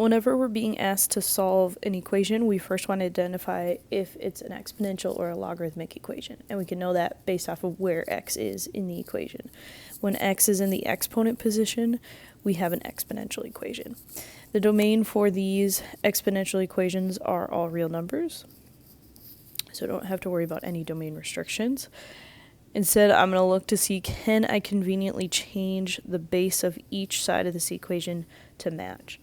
Whenever we're being asked to solve an equation, we first want to identify if it's an exponential or a logarithmic equation. And we can know that based off of where x is in the equation. When x is in the exponent position, we have an exponential equation. The domain for these exponential equations are all real numbers, so don't have to worry about any domain restrictions. Instead, I'm going to look to see, can I conveniently change the base of each side of this equation to match?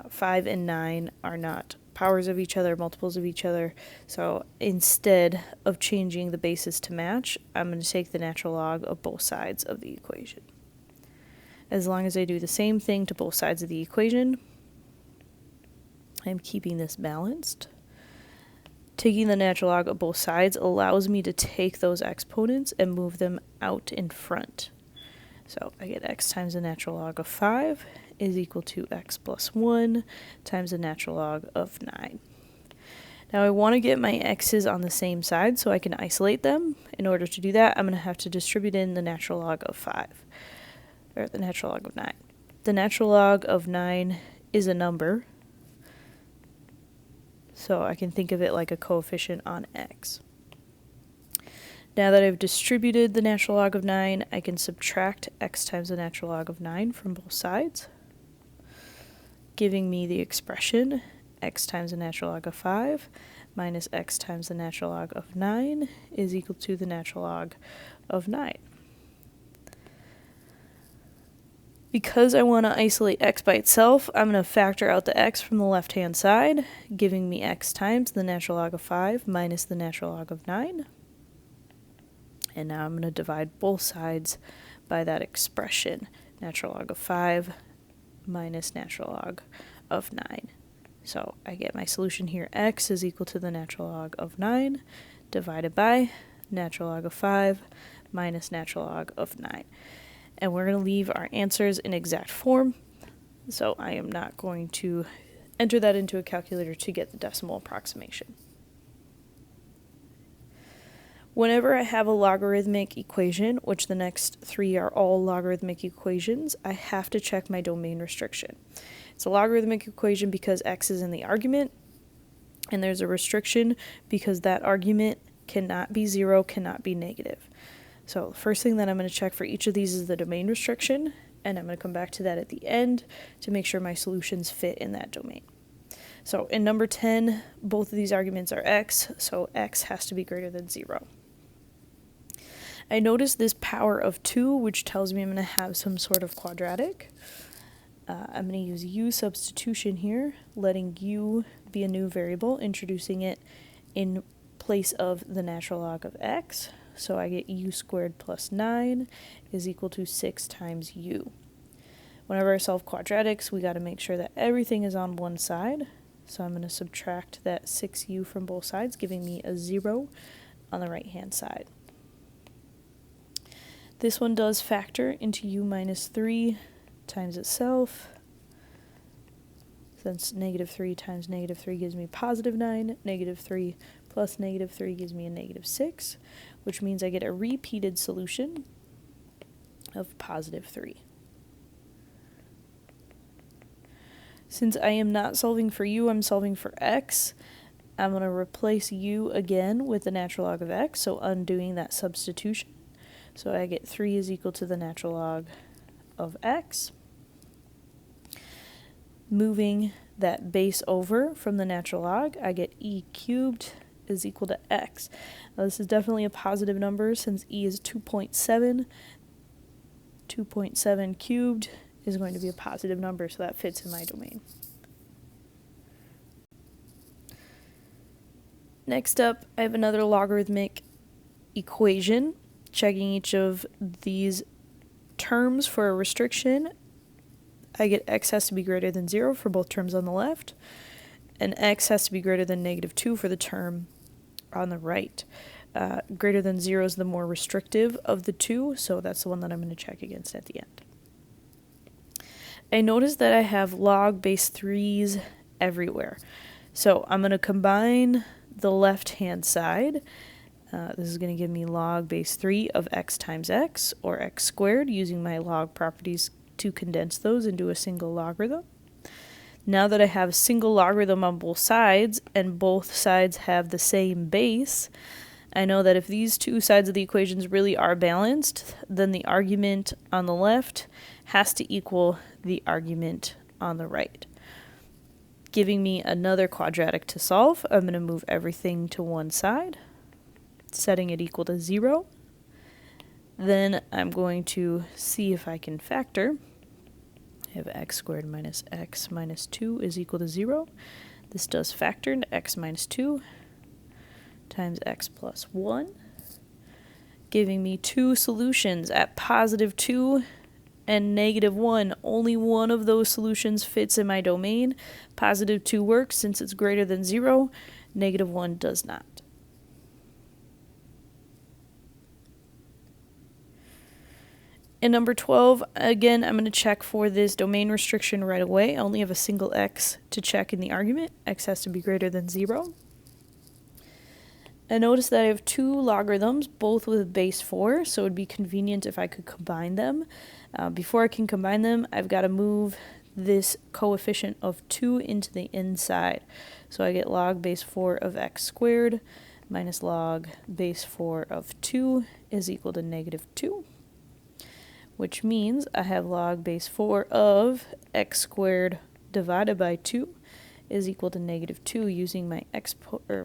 5 and 9 are not powers of each other, multiples of each other, so instead of changing the bases to match, I'm going to take the natural log of both sides of the equation. As long as I do the same thing to both sides of the equation, I'm keeping this balanced. Taking the natural log of both sides allows me to take those exponents and move them out in front. So I get x times the natural log of 5 is equal to x plus 1 times the natural log of 9. Now I want to get my x's on the same side so I can isolate them. In order to do that, I'm going to have to distribute in the natural log of 5, or the natural log of 9. The natural log of 9 is a number, so I can think of it like a coefficient on x. Now that I've distributed the natural log of 9, I can subtract x times the natural log of 9 from both sides, giving me the expression x times the natural log of 5 minus x times the natural log of 9 is equal to the natural log of 9. Because I want to isolate x by itself, I'm going to factor out the x from the left-hand side, giving me x times the natural log of 5 minus the natural log of 9. And now I'm going to divide both sides by that expression, natural log of 5 minus natural log of 9. So I get my solution here, x is equal to the natural log of 9 divided by natural log of 5 minus natural log of 9. And we're going to leave our answers in exact form, so I am not going to enter that into a calculator to get the decimal approximation. Whenever I have a logarithmic equation, which the next three are all logarithmic equations, I have to check my domain restriction. It's a logarithmic equation because x is in the argument, and there's a restriction because that argument cannot be 0, cannot be negative. So the first thing that I'm going to check for each of these is the domain restriction, and I'm going to come back to that at the end to make sure my solutions fit in that domain. So in number 10, both of these arguments are x, so x has to be greater than 0. I notice this power of 2, which tells me I'm going to have some sort of quadratic. I'm going to use u substitution here, letting u be a new variable, introducing it in place of the natural log of x. So I get u squared plus 9 is equal to 6 times u. Whenever I solve quadratics, we got to make sure that everything is on one side. So I'm going to subtract that 6u from both sides, giving me a 0 on the right-hand side. This one does factor into u minus 3 times itself. Since negative 3 times negative 3 gives me positive 9, negative 3 plus negative 3 gives me a negative 6, which means I get a repeated solution of positive 3. Since I am not solving for u, I'm solving for x. I'm going to replace u again with the natural log of x, so undoing that substitution. So I get 3 is equal to the natural log of x. Moving that base over from the natural log, I get e cubed is equal to x. Now this is definitely a positive number since e is 2.7. 2.7 cubed is going to be a positive number, so that fits in my domain. Next up, I have another logarithmic equation. Checking each of these terms for a restriction, I get x has to be greater than 0 for both terms on the left, and x has to be greater than negative 2 for the term on the right. Greater than 0 is the more restrictive of the two, so that's the one that I'm going to check against at the end. I notice that I have log base 3's everywhere. So I'm going to combine the left-hand side. This is going to give me log base 3 of x times x, or x squared, using my log properties to condense those into a single logarithm. Now that I have a single logarithm on both sides, and both sides have the same base, I know that if these two sides of the equations really are balanced, then the argument on the left has to equal the argument on the right, giving me another quadratic to solve. I'm going to move everything to one side, setting it equal to 0. Then I'm going to see if I can factor. I have x squared minus x minus 2 is equal to 0. This does factor into x minus 2 times x plus 1, giving me two solutions at positive 2 and negative 1. Only one of those solutions fits in my domain. Positive 2 works since it's greater than 0. Negative 1 does not. In number 12, again, I'm going to check for this domain restriction right away. I only have a single x to check in the argument. X has to be greater than 0. And notice that I have two logarithms, both with base 4, so it would be convenient if I could combine them. Before I can combine them, I've got to move this coefficient of 2 into the inside. So I get log base 4 of x squared minus log base 4 of 2 is equal to negative 2, which means I have log base 4 of x squared divided by 2 is equal to negative 2, using my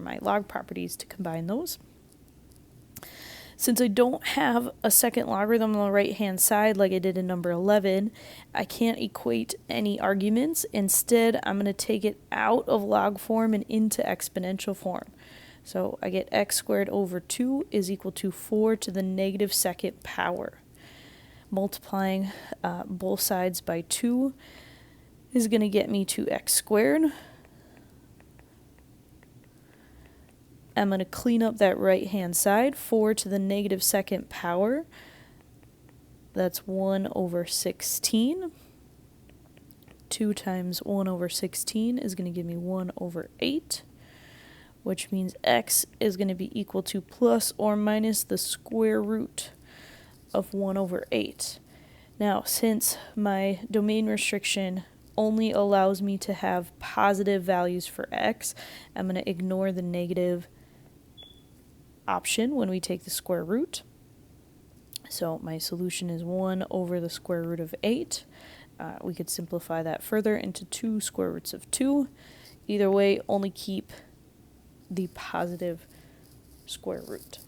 my log properties to combine those. Since I don't have a second logarithm on the right-hand side like I did in number 11, I can't equate any arguments. Instead, I'm going to take it out of log form and into exponential form. So I get x squared over 2 is equal to 4 to the negative second power. Multiplying both sides by 2 is going to get me to x squared. I'm going to clean up that right-hand side. 4 to the negative second power. That's 1 over 16. 2 times 1 over 16 is going to give me 1 over 8, which means x is going to be equal to plus or minus the square root of 1 over 8. Now, since my domain restriction only allows me to have positive values for x, I'm going to ignore the negative option when we take the square root. So my solution is 1 over the square root of 8. We could simplify that further into 2 square roots of 2. Either way, only keep the positive square root.